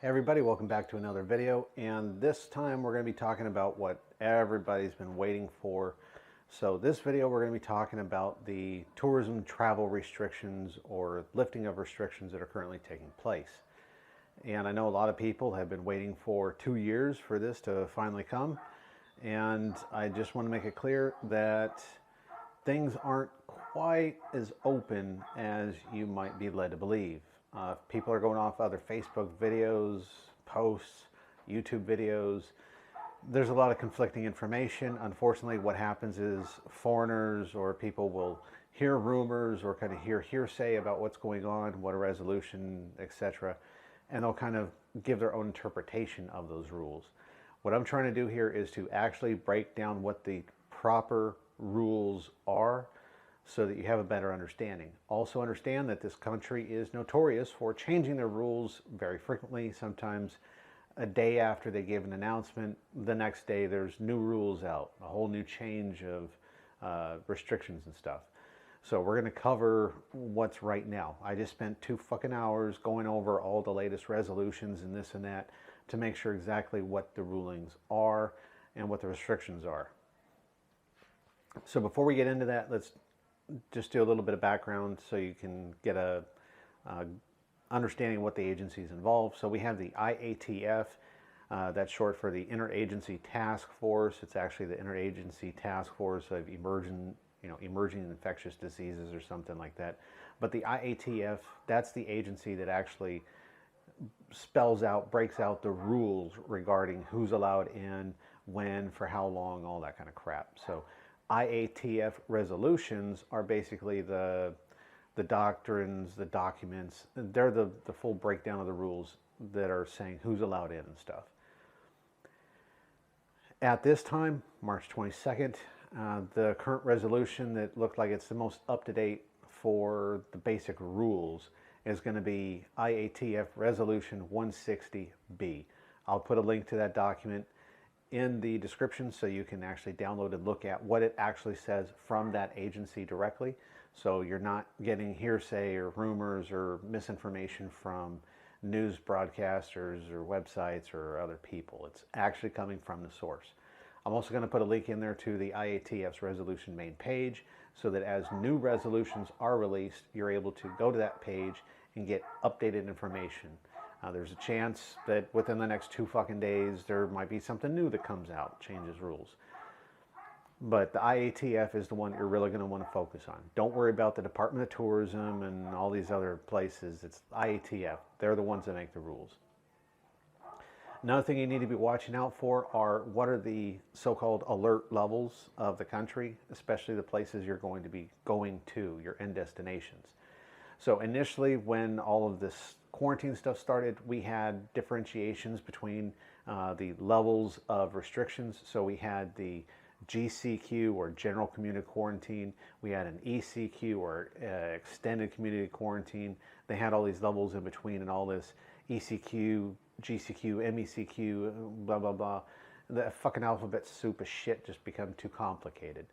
Hey everybody, welcome back to another video, and this time we're going to be talking about what everybody's been waiting for. So this video we're going to be talking about the tourism travel restrictions or lifting of restrictions that are currently taking place. And I know a lot of people have been waiting for 2 years for this to finally come, and I just want to make it clear that things aren't quite as open as you might be led to believe. People are going off other Facebook videos, posts, YouTube videos. There's a lot of conflicting information. Unfortunately, what happens is foreigners or people will hear rumors or kind of hear hearsay about what's going on, what a resolution, etc., and they'll kind of give their own interpretation of those rules. What I'm trying to do here is to actually break down what the proper rules are so that you have a better understanding. Also understand that this country is notorious for changing their rules very frequently. Sometimes a day after they give an announcement, the next day there's new rules out, a whole new change of restrictions and stuff. So we're going to cover what's right now. I just spent 2 fucking hours going over all the latest resolutions and this and that to make sure exactly what the rulings are and what the restrictions are. So before we get into that, let's just do a little bit of background so you can get a understanding of what the agency is involved. So we have the IATF, that's short for the Interagency Task Force. It's actually the Interagency Task Force of Emerging Infectious Diseases or something like that. But the IATF, that's the agency that actually spells out, breaks out the rules regarding who's allowed in, when, for how long, all that kind of crap. So IATF resolutions are basically the doctrines, the documents. They're the full breakdown of the rules that are saying who's allowed in and stuff. At this time, March 22nd, the current resolution that looked like it's the most up-to-date for the basic rules is going to be IATF Resolution 160B. I'll put a link to that document in the description so you can actually download and look at what it actually says from that agency directly. So you're not getting hearsay or rumors or misinformation from news broadcasters or websites or other people. It's actually coming from the source. I'm also going to put a link in there to the IATF's resolution main page so that as new resolutions are released, you're able to go to that page and get updated information. There's a chance that within the next 2 fucking days there might be something new that comes out, changes rules. But the IATF is the one you're really going to want to focus on. Don't worry about the Department of Tourism and all these other places. It's IATF. They're the ones that make the rules. Another thing you need to be watching out for are what are the so-called alert levels of the country, especially the places you're going to be going to, your end destinations. So initially, when all of this quarantine stuff started, we had differentiations between the levels of restrictions. So we had the GCQ, or General Community Quarantine. We had an ECQ, or Extended Community Quarantine. They had all these levels in between and all this ECQ, GCQ, MECQ, blah, blah, blah. The fucking alphabet soup of shit just become too complicated.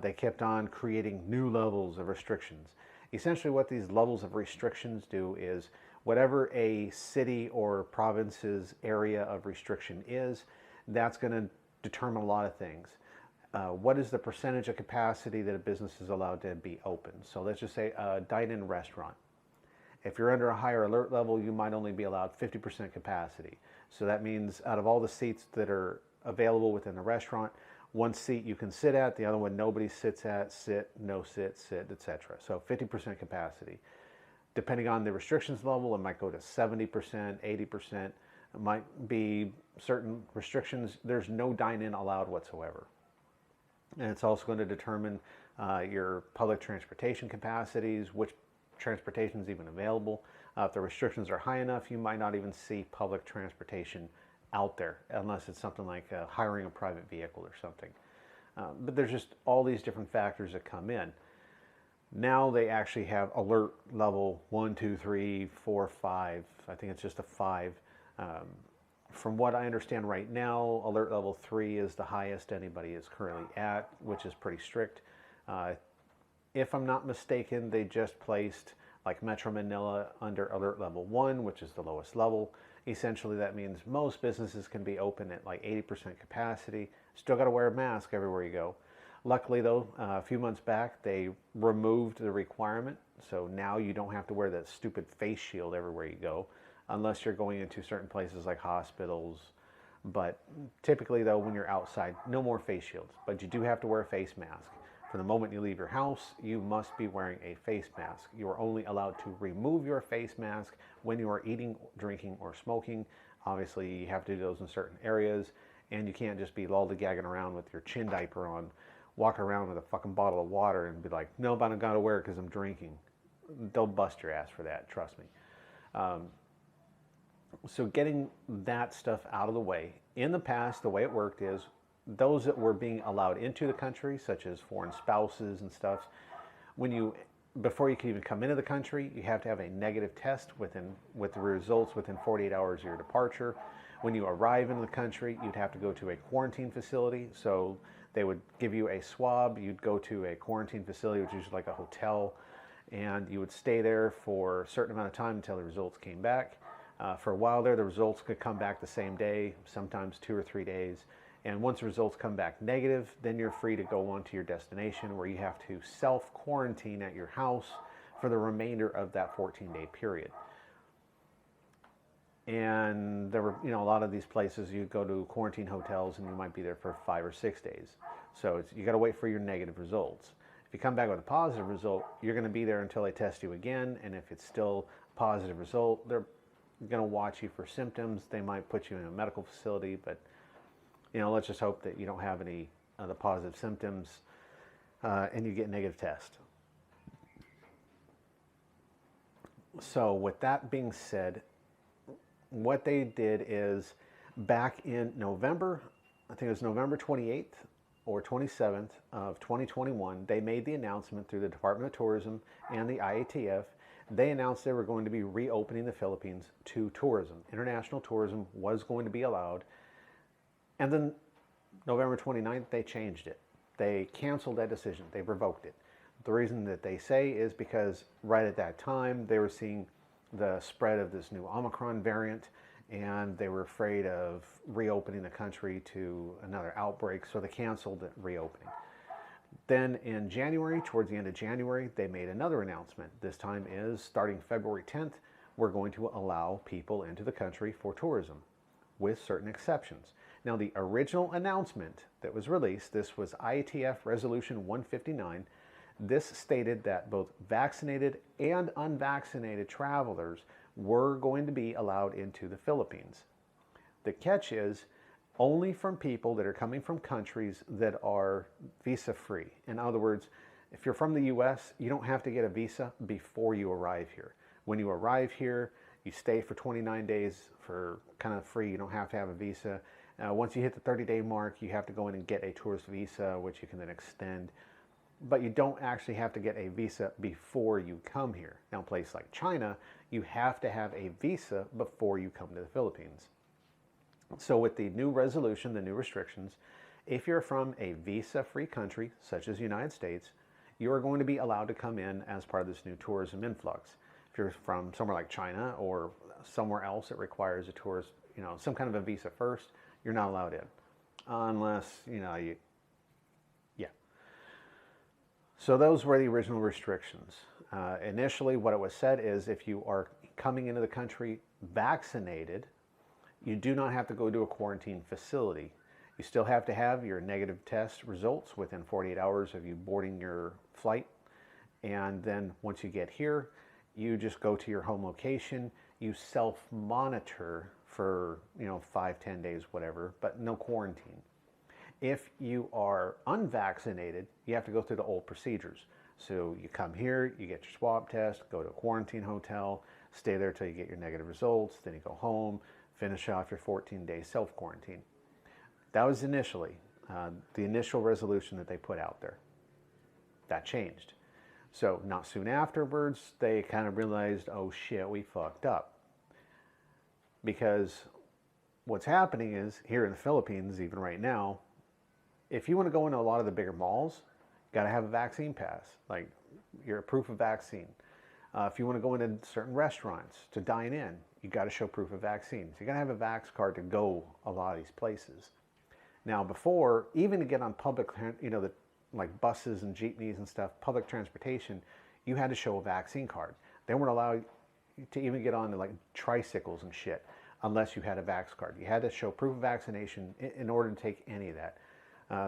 They kept on creating new levels of restrictions. Essentially what these levels of restrictions do is whatever a city or province's area of restriction is, that's going to determine a lot of things. What is the percentage of capacity that a business is allowed to be open? So let's just say a dine-in restaurant. If you're under a higher alert level, you might only be allowed 50% capacity. So that means out of all the seats that are available within the restaurant, 1 seat you can sit at, the other one nobody sits at, sit, no sit, sit, etc. So 50% capacity. Depending on the restrictions level, it might go to 70%, 80%. It might be certain restrictions. There's no dine-in allowed whatsoever. And it's also going to determine your public transportation capacities, which transportation is even available. If the restrictions are high enough, you might not even see public transportation out there unless it's something like hiring a private vehicle or something. But there's just all these different factors that come in. Now they actually have alert level 1, 2, 3, 4, 5. I think it's just a 5. From what I understand right now, alert level 3 is the highest anybody is currently at, which is pretty strict. If I'm not mistaken, they just placed like Metro Manila under alert level 1, which is the lowest level. Essentially, that means most businesses can be open at like 80% capacity. Still got to wear a mask everywhere you go. Luckily, though, a few months back, they removed the requirement. So now you don't have to wear that stupid face shield everywhere you go, unless you're going into certain places like hospitals. But typically, though, when you're outside, no more face shields. But you do have to wear a face mask. From the moment you leave your house, you must be wearing a face mask. You are only allowed to remove your face mask when you are eating, drinking, or smoking. Obviously, you have to do those in certain areas, and you can't just be lollygagging around with your chin diaper on, walk around with a fucking bottle of water and be like, nope, I don't gotta wear it because I'm drinking. They'll bust your ass for that, trust me. So getting that stuff out of the way. In the past, the way it worked is those that were being allowed into the country, such as foreign spouses and stuff, before you can even come into the country, you have to have a negative test with the results within 48 hours of your departure. When you arrive in the country, you'd have to go to a quarantine facility. So they would give you a swab. You'd go to a quarantine facility, which is usually like a hotel, and you would stay there for a certain amount of time until the results came back. For a while there, the results could come back the same day, sometimes 2 or 3 days. And once the results come back negative, then you're free to go on to your destination, where you have to self-quarantine at your house for the remainder of that 14-day period. And there were, a lot of these places, you go to quarantine hotels and you might be there for 5 or 6 days. So you got to wait for your negative results. If you come back with a positive result, you're going to be there until they test you again. And if it's still a positive result, they're going to watch you for symptoms. They might put you in a medical facility, but let's just hope that you don't have any of the positive symptoms and you get a negative test. So with that being said, what they did is back in November, I think it was November 28th or 27th of 2021, they made the announcement through the Department of Tourism and the IATF. They announced they were going to be reopening the Philippines to tourism. International tourism was going to be allowed. And then November 29th, they changed it. They canceled that decision. They revoked it. The reason that they say is because right at that time, they were seeing the spread of this new Omicron variant, and they were afraid of reopening the country to another outbreak, so they canceled the reopening. Then in January, towards the end of January, they made another announcement. This time is starting February 10th, we're going to allow people into the country for tourism with certain exceptions. Now, the original announcement that was released, this was IATF Resolution 159. This stated that both vaccinated and unvaccinated travelers were going to be allowed into the Philippines. The catch is only from people that are coming from countries that are visa-free. In other words, if you're from the U.S., you don't have to get a visa before you arrive here. When you arrive here, you stay for 29 days for kind of free. You don't have to have a visa. Once you hit the 30-day mark, you have to go in and get a tourist visa, which you can then extend. But you don't actually have to get a visa before you come here. Now, a place like China, you have to have a visa before you come to the Philippines. So with the new resolution, the new restrictions, if you're from a visa-free country, such as the United States, you are going to be allowed to come in as part of this new tourism influx. If you're from somewhere like China or somewhere else that requires a tourist, some kind of a visa first, you're not allowed in. Unless, yeah. So those were the original restrictions. Initially, what it was said is if you are coming into the country vaccinated, you do not have to go to a quarantine facility. You still have to have your negative test results within 48 hours of you boarding your flight. And then once you get here, you just go to your home location. You self-monitor for 5-10 days, whatever, but no quarantine. If you are unvaccinated, you have to go through the old procedures. So you come here, you get your swab test, go to a quarantine hotel, stay there till you get your negative results, then you go home, finish off your 14-day self-quarantine. That was initially the initial resolution that they put out there. That changed. So not soon afterwards, they kind of realized, oh shit, we fucked up. Because what's happening is, here in the Philippines, even right now, if you want to go into a lot of the bigger malls, you got to have a vaccine pass, like your proof of vaccine. If you want to go into certain restaurants to dine in, you got to show proof of vaccines. You got to have a vax card to go a lot of these places. Now, before, even to get on public, like buses and jeepneys and stuff, public transportation, you had to show a vaccine card. They weren't allowed to even get on to like tricycles and shit unless you had a vax card. You had to show proof of vaccination in order to take any of that.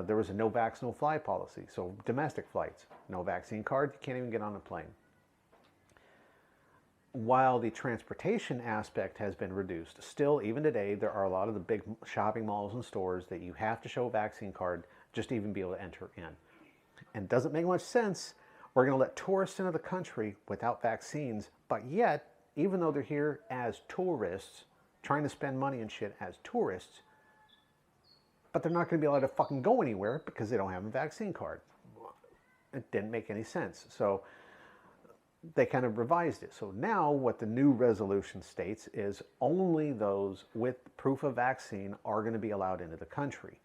There was a no vax, no fly policy. So domestic flights, no vaccine card, you can't even get on a plane. While the transportation aspect has been reduced, still, even today, there are a lot of the big shopping malls and stores that you have to show a vaccine card just to even be able to enter in. And it doesn't make much sense. We're going to let tourists into the country without vaccines, but yet, even though they're here as tourists, trying to spend money and shit as tourists, but they're not going to be allowed to fucking go anywhere because they don't have a vaccine card. It didn't make any sense. So they kind of revised it. So now what the new resolution states is only those with proof of vaccine are going to be allowed into the country.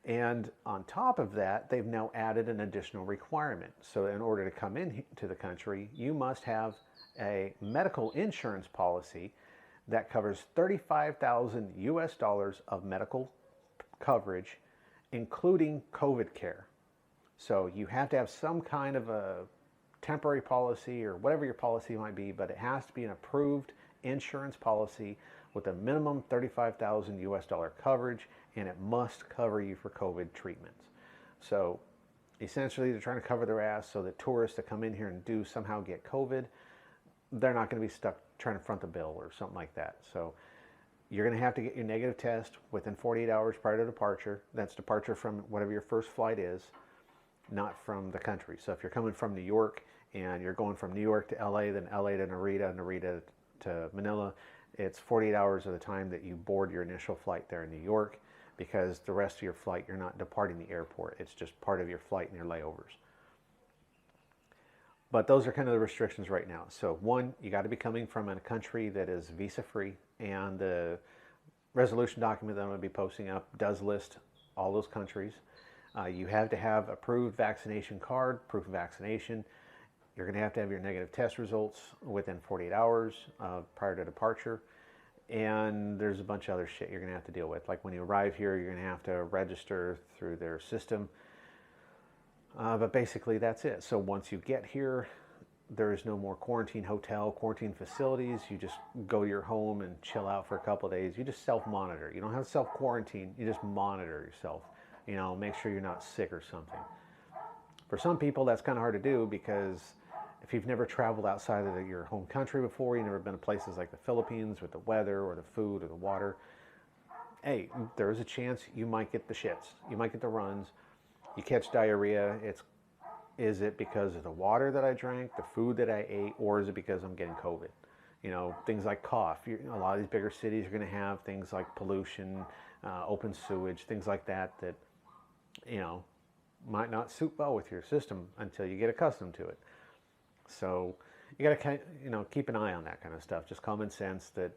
And on top of that, they've now added an additional requirement. So in order to come into the country, you must have a medical insurance policy that covers $35,000 US of medical coverage, including COVID care. So you have to have some kind of a temporary policy or whatever your policy might be, but it has to be an approved insurance policy with a minimum $35,000 US coverage, and it must cover you for COVID treatments. So essentially they're trying to cover their ass so that tourists that come in here and do somehow get COVID, they're not going to be stuck trying to front the bill or something like that. So you're going to have to get your negative test within 48 hours prior to departure. That's departure from whatever your first flight is, not from the country. So if you're coming from New York and you're going from New York to LA, then LA to Narita, Narita to Manila, it's 48 hours of the time that you board your initial flight there in New York, because the rest of your flight, you're not departing the airport. It's just part of your flight and your layovers. But those are kind of the restrictions right now. So one, you got to be coming from a country that is visa-free, and the resolution document that I'm going to be posting up does list all those countries. You have to have approved vaccination card, proof of vaccination. You're going to have your negative test results within 48 hours prior to departure. And there's a bunch of other shit you're going to have to deal with. Like when you arrive here, you're going to have to register through their system. But basically that's it. So once you get here, there is no more quarantine hotel, quarantine facilities. You just go to your home and chill out for a couple of days. You just self-monitor. You don't have self-quarantine. You just monitor yourself. You know, make sure you're not sick or something. For some people, that's kind of hard to do, because if you've never traveled outside of your home country before, you've never been to places like the Philippines with the weather or the food or the water, hey, there is a chance you might get the shits. You might get the runs. You catch diarrhea. Is it because of the water that I drank, the food that I ate, or is it because I'm getting COVID? You know, things like cough. A lot of these bigger cities are going to have things like pollution, open sewage, things like that, you know, might not suit well with your system until you get accustomed to it. So you got to, you know, keep an eye on that kind of stuff. Just common sense that,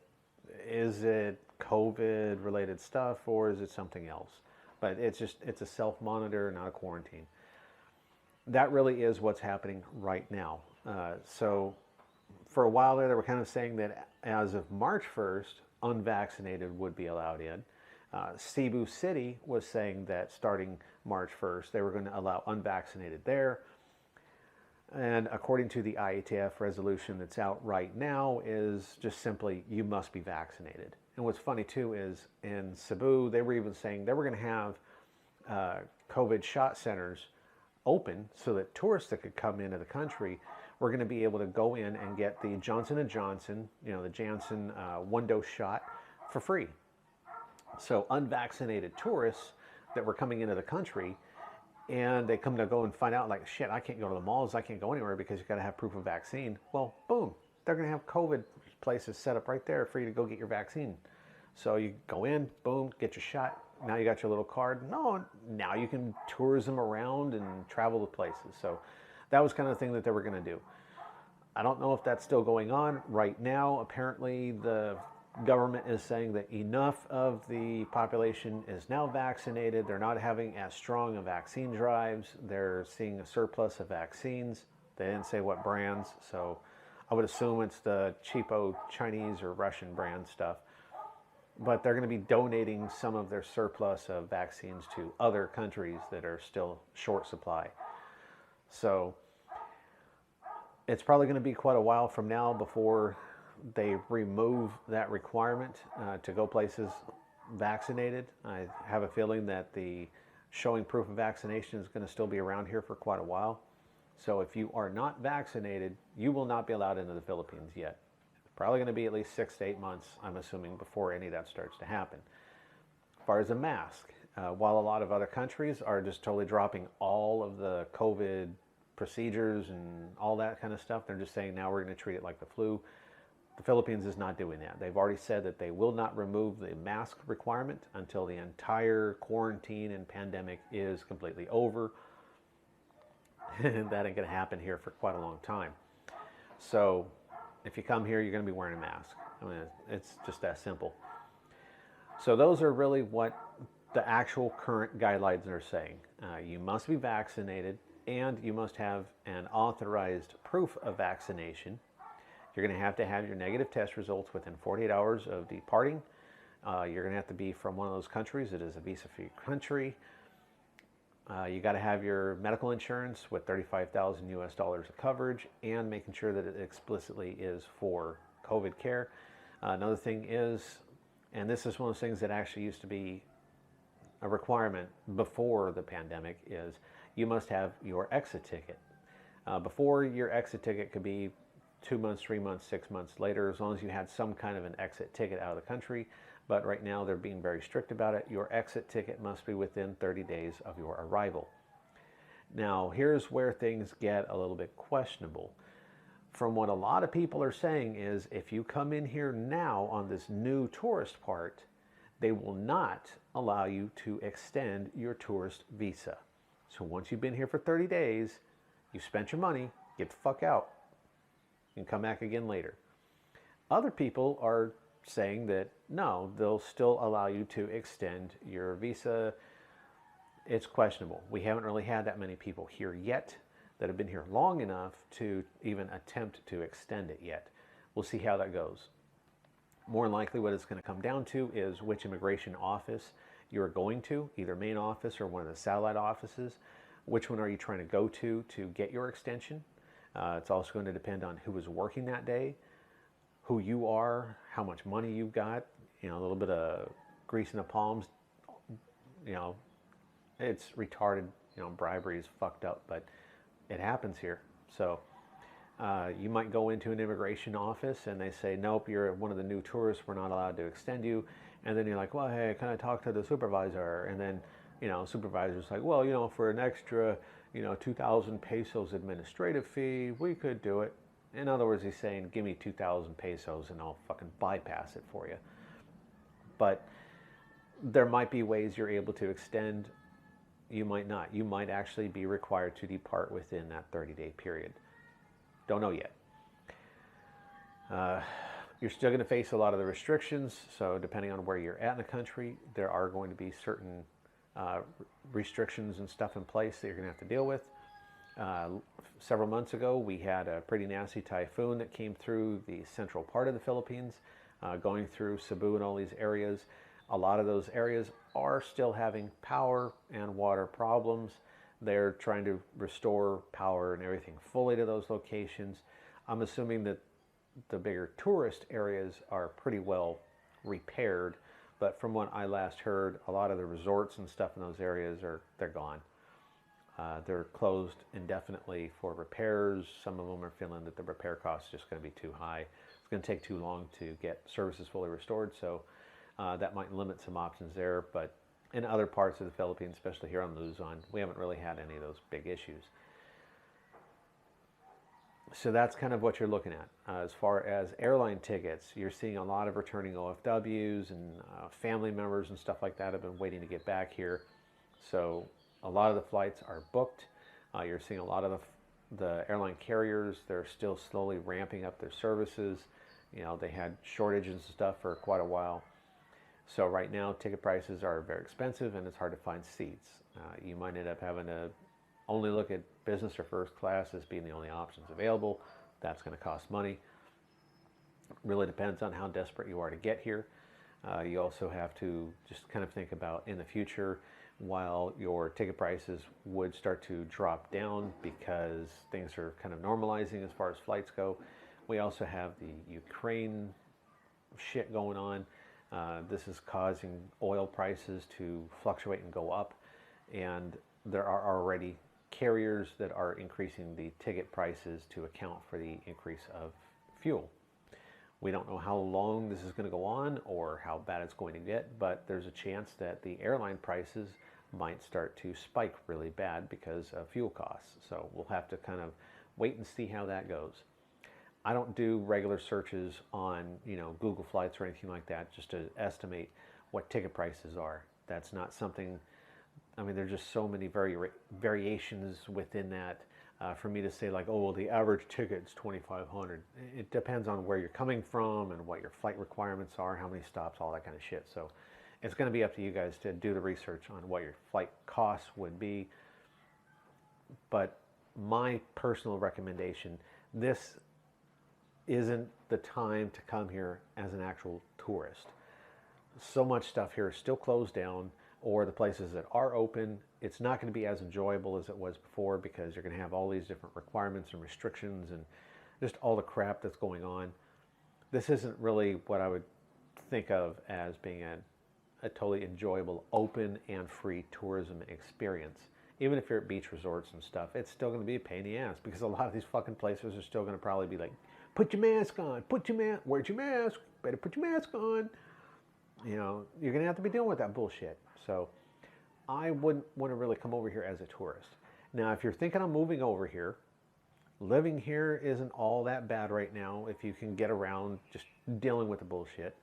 is it COVID related stuff or is it something else? But it's a self-monitor, not a quarantine. That really is what's happening right now. So for a while there, they were kind of saying that as of March 1st, unvaccinated would be allowed in. Cebu City was saying that starting March 1st, they were going to allow unvaccinated there. And according to the IATF resolution that's out right now, is just simply, you must be vaccinated. And what's funny too is in Cebu, they were even saying they were going to have COVID shot centers open so that tourists that could come into the country were going to be able to go in and get the Johnson & Johnson, you know, the Janssen one-dose shot for free. So unvaccinated tourists that were coming into the country, and they come to go and find out, like, shit, I can't go to the malls, I can't go anywhere because you got to have proof of vaccine. Well, boom, they're going to have COVID places set up right there for you to go get your vaccine. So you go in, boom, get your shot. Now you got your little card. No, now you can tourism around and travel to places. So that was kind of the thing that they were going to do. I don't know if that's still going on right now. Apparently the government is saying that enough of the population is now vaccinated. They're not having as strong a vaccine drives. They're seeing a surplus of vaccines. They didn't say what brands, so I would assume it's the cheapo Chinese or Russian brand stuff. But they're going to be donating some of their surplus of vaccines to other countries that are still short supply. So it's probably going to be quite a while from now before they remove that requirement to go places vaccinated. I have a feeling that the showing proof of vaccination is going to still be around here for quite a while. So if you are not vaccinated, you will not be allowed into the Philippines yet. It's probably going to be at least 6 to 8 months, I'm assuming, before any of that starts to happen. As far as a mask, while a lot of other countries are just totally dropping all of the COVID procedures and all that kind of stuff, they're just saying now we're going to treat it like the flu. The Philippines is not doing that. They've already said that they will not remove the mask requirement until the entire quarantine and pandemic is completely over. That ain't going to happen here for quite a long time. So if you come here, you're going to be wearing a mask. I mean, it's just that simple. So those are really what the actual current guidelines are saying. You must be vaccinated and you must have an authorized proof of vaccination. You're going to have your negative test results within 48 hours of departing. You're going to have to be from one of those countries that is a visa-free country. You got to have your medical insurance with $35,000 US of coverage and making sure that it explicitly is for COVID care. Another thing is, and this is one of those things that actually used to be a requirement before the pandemic, is you must have your exit ticket. Before, your exit ticket could be 2 months, 3 months, 6 months later, as long as you had some kind of an exit ticket out of the country. But right now they're being very strict about it. Your exit ticket must be within 30 days of your arrival. Now, here's where things get a little bit questionable. From what a lot of people are saying is, if you come in here now on this new tourist part, they will not allow you to extend your tourist visa. So once you've been here for 30 days, you've spent your money, get the fuck out and come back again later. Other people are saying that no, they'll still allow you to extend your visa. It's questionable. We haven't really had that many people here yet that have been here long enough to even attempt to extend it yet. We'll see how that goes. More than likely what it's going to come down to is which immigration office you're going to, either main office or one of the satellite offices. Which one are you trying to go to get your extension? It's also going to depend on who is working that day, who you are, how much money you've got, a little bit of grease in the palms. It's retarded, bribery is fucked up, but it happens here. So you might go into an immigration office and they say, nope, you're one of the new tourists, we're not allowed to extend you. And then you're like, well, hey, can I talk to the supervisor? And then, supervisor's like, well, for an extra, 2,000 pesos administrative fee, we could do it. In other words, he's saying, give me 2,000 pesos and I'll fucking bypass it for you. But there might be ways you're able to extend. You might not. You might actually be required to depart within that 30-day period. Don't know yet. You're still going to face a lot of the restrictions. So depending on where you're at in the country, there are going to be certain restrictions and stuff in place that you're going to have to deal with. Several months ago, we had a pretty nasty typhoon that came through the central part of the Philippines, going through Cebu and all these areas. A lot of those areas are still having power and water problems. They're trying to restore power and everything fully to those locations. I'm assuming that the bigger tourist areas are pretty well repaired, but from what I last heard, a lot of the resorts and stuff in those areas they're gone. They're closed indefinitely for repairs. Some of them are feeling that the repair cost is just going to be too high. It's going to take too long to get services fully restored, so that might limit some options there. But in other parts of the Philippines, especially here on Luzon, we haven't really had any of those big issues. So that's kind of what you're looking at. As far as airline tickets, you're seeing a lot of returning OFWs and family members and stuff like that have been waiting to get back here. So a lot of the flights are booked. You're seeing a lot of the airline carriers, they're still slowly ramping up their services. They had shortages and stuff for quite a while. So right now, ticket prices are very expensive and it's hard to find seats. You might end up having to only look at business or first class as being the only options available. That's going to cost money. Really depends on how desperate you are to get here. You also have to just kind of think about in the future, while your ticket prices would start to drop down because things are kind of normalizing as far as flights go. We also have the Ukraine shit going on. This is causing oil prices to fluctuate and go up, and there are already carriers that are increasing the ticket prices to account for the increase of fuel. We don't know how long this is going to go on or how bad it's going to get, but there's a chance that the airline prices might start to spike really bad because of fuel costs. So we'll have to kind of wait and see how that goes. I don't do regular searches on, Google Flights or anything like that just to estimate what ticket prices are. That's not something, there's just so many variations within that for me to say like, oh, well, the average ticket's $2,500. It depends on where you're coming from and what your flight requirements are, how many stops, all that kind of shit. So it's going to be up to you guys to do the research on what your flight costs would be. But my personal recommendation, this isn't the time to come here as an actual tourist. So much stuff here is still closed down, or the places that are open, it's not going to be as enjoyable as it was before because you're going to have all these different requirements and restrictions and just all the crap that's going on. This isn't really what I would think of as being a totally enjoyable, open and free tourism experience. Even if you're at beach resorts and stuff, it's still going to be a pain in the ass because a lot of these fucking places are still going to probably be like, put your mask on, where's your mask? Better put your mask on. You're going to have to be dealing with that bullshit. So I wouldn't want to really come over here as a tourist. Now, if you're thinking of moving over here, living here isn't all that bad right now if you can get around just dealing with the bullshit.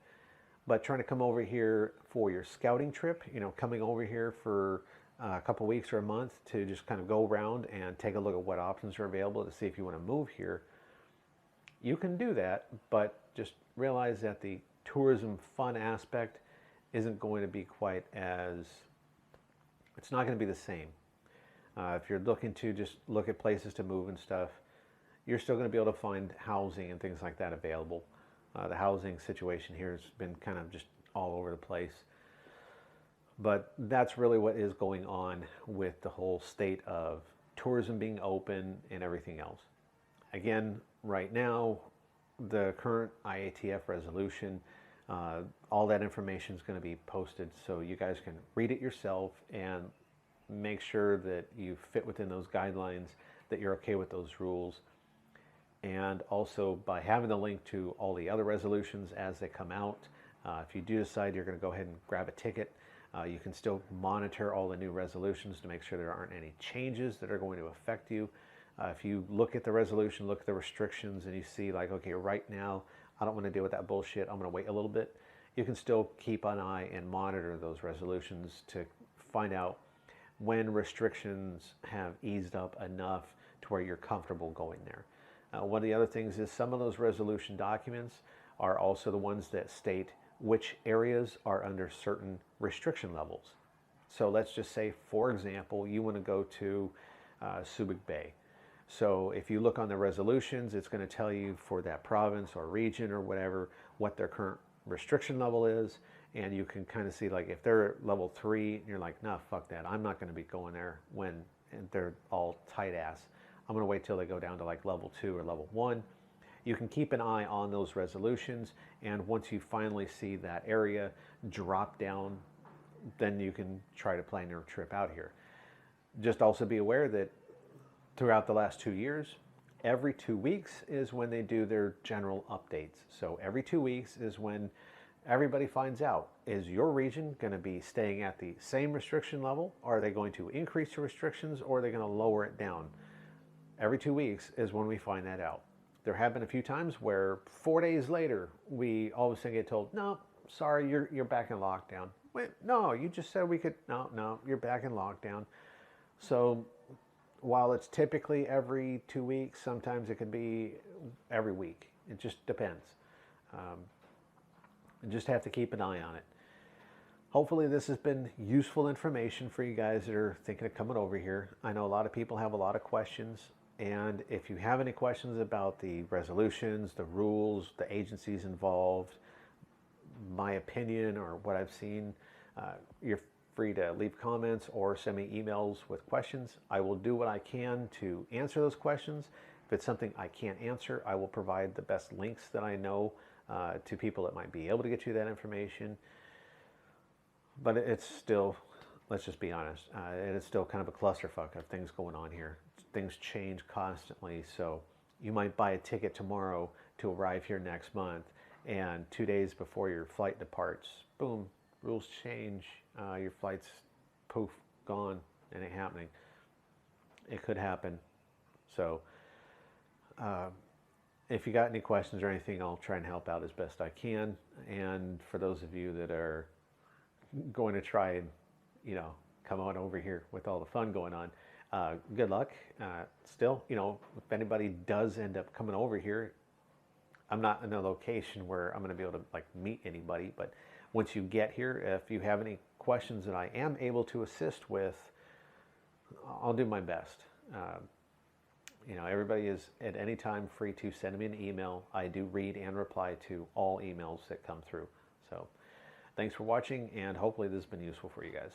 But trying to come over here for your scouting trip, coming over here for a couple weeks or a month to just kind of go around and take a look at what options are available to see if you want to move here, you can do that, but just realize that the tourism fun aspect isn't going to be quite as, it's not going to be the same. If you're looking to just look at places to move and stuff, you're still going to be able to find housing and things like that available. The housing situation here has been kind of just all over the place. But that's really what is going on with the whole state of tourism being open and everything else. Again, right now, the current IATF resolution, all that information is going to be posted so you guys can read it yourself and make sure that you fit within those guidelines, that you're okay with those rules. And also by having the link to all the other resolutions as they come out, if you do decide you're going to go ahead and grab a ticket, you can still monitor all the new resolutions to make sure there aren't any changes that are going to affect you. If you look at the resolution, look at the restrictions, and you see like, okay, right now, I don't want to deal with that bullshit, I'm going to wait a little bit, you can still keep an eye and monitor those resolutions to find out when restrictions have eased up enough to where you're comfortable going there. One of the other things is some of those resolution documents are also the ones that state which areas are under certain restriction levels. So let's just say, for example, you want to go to Subic Bay. So if you look on the resolutions, it's going to tell you for that province or region or whatever, what their current restriction level is. And you can kind of see like if they're at level 3, and you're like, nah, fuck that. I'm not going to be going there when they're all tight ass. I'm going to wait till they go down to like level 2 or level 1. You can keep an eye on those resolutions. And once you finally see that area drop down, then you can try to plan your trip out here. Just also be aware that throughout the last 2 years, every 2 weeks is when they do their general updates. So every 2 weeks is when everybody finds out, is your region going to be staying at the same restriction level? Are they going to increase the restrictions, or are they going to lower it down? Every 2 weeks is when we find that out. There have been a few times where 4 days later, we all of a sudden get told, no, sorry, you're back in lockdown. Wait, no, you just said we could, no, you're back in lockdown. So while it's typically every 2 weeks, sometimes it can be every week. It just depends. You just have to keep an eye on it. Hopefully this has been useful information for you guys that are thinking of coming over here. I know a lot of people have a lot of questions, and if you have any questions about the resolutions, the rules, the agencies involved, my opinion or what I've seen, you're free to leave comments or send me emails with questions. I will do what I can to answer those questions. If it's something I can't answer, I will provide the best links that I know to people that might be able to get you that information. But it's still, let's just be honest, it is still kind of a clusterfuck of things going on here. Things change constantly, so you might buy a ticket tomorrow to arrive here next month, and 2 days before your flight departs, boom, rules change, your flight's poof, gone, and it ain't happening. It could happen. So if you got any questions or anything, I'll try and help out as best I can. And for those of you that are going to try and, come on over here with all the fun going on, good luck. Still, if anybody does end up coming over here, I'm not in a location where I'm going to be able to meet anybody, but once you get here, if you have any questions that I am able to assist with, I'll do my best. Everybody is at any time free to send me an email. I do read and reply to all emails that come through. So thanks for watching, and hopefully this has been useful for you guys.